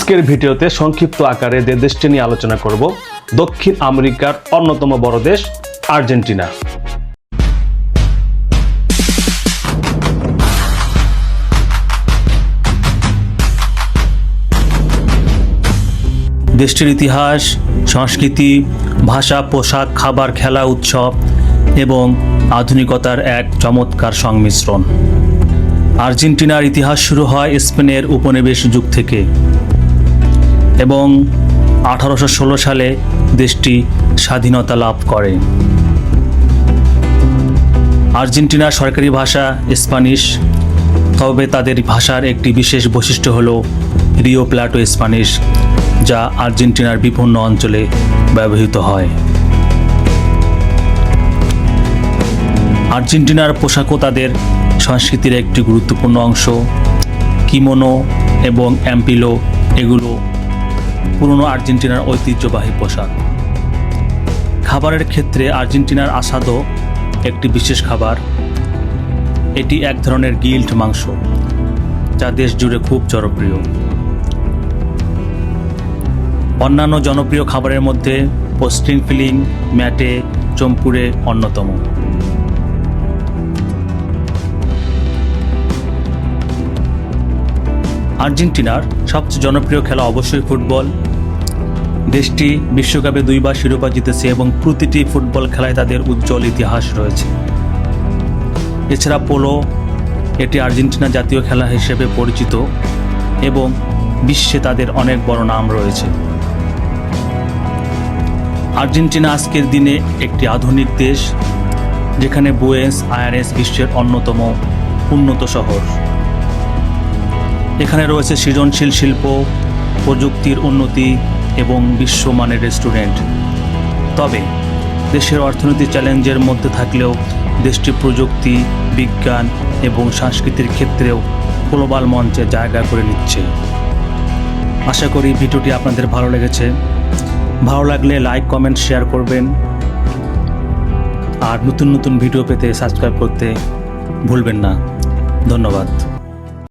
আজকের ভিডিওতে সংক্ষিপ্ত আকারে যে দেশটি নিয়ে আলোচনা করব, দক্ষিণ আমেরিকার অন্যতম বড় দেশ আর্জেন্টিনা। দেশটির ইতিহাস, সংস্কৃতি, ভাষা, পোশাক, খাবার, খেলা, উৎসব এবং আধুনিকতার এক চমৎকার সংমিশ্রণ। আর্জেন্টিনার ইতিহাস শুরু হয় স্পেনের উপনিবেশ যুগ থেকে এবং 1816 সালে দেশটি স্বাধীনতা লাভ করে। আর্জেন্টিনার সরকারি ভাষা স্প্যানিশ, তবে তাদের ভাষার একটি বিশেষ বৈশিষ্ট্য হল রিও প্লাটো স্প্যানিশ, যা আর্জেন্টিনার বিভিন্ন অঞ্চলে ব্যবহৃত হয়। আর্জেন্টিনার পোশাকও তাদের সংস্কৃতির একটি গুরুত্বপূর্ণ অংশ। কিমোনো এবং অ্যাম্পিলো এগুলো পুরনো আর্জেন্টিনার ঐতিহ্যবাহী পোশাক। খাবারের ক্ষেত্রে আর্জেন্টিনার আসাদো একটি বিশেষ খাবার। এটি এক ধরনের গিল্ড মাংস, যা দেশ জুড়ে খুব জনপ্রিয়। অন্যান্য জনপ্রিয় খাবারের মধ্যে পোস্টিং ফিলিং, ম্যাটে, চম্পুরে অন্যতম। আর্জেন্টিনার সবচেয়ে জনপ্রিয় খেলা অবশ্যই ফুটবল। দেশটি বিশ্বকাপে 2 বার শিরোপা জিতেছে এবং প্রতিটি ফুটবল খেলায় তাদের উজ্জ্বল ইতিহাস রয়েছে। এছাড়া পোলো, এটি আর্জেন্টিনা জাতীয় খেলা হিসেবে পরিচিত এবং বিশ্বে তাদের অনেক বড় নাম রয়েছে। আর্জেন্টিনা আজকের দিনে একটি আধুনিক দেশ, যেখানে বুয়েনোস আয়ারেস বিশ্বের অন্যতম উন্নত শহর। এখানে রয়েছে সৃজনশীল শিল্প, প্রযুক্তির উন্নতি এবং বিশ্বমানের রেস্টুরেন্ট। তবে দেশের অর্থনৈতিক চ্যালেঞ্জের মধ্যে থাকলেও দেশটি প্রযুক্তি, বিজ্ঞান এবং সংস্কৃতির ক্ষেত্রেও গ্লোবাল মঞ্চে জায়গা করে নিচ্ছে। আশা করি ভিডিওটি আপনাদের ভালো লেগেছে। ভালো লাগলে লাইক, কমেন্ট, শেয়ার করবেন। আর নতুন নতুন ভিডিও পেতে সাবস্ক্রাইব করতে ভুলবেন না। ধন্যবাদ।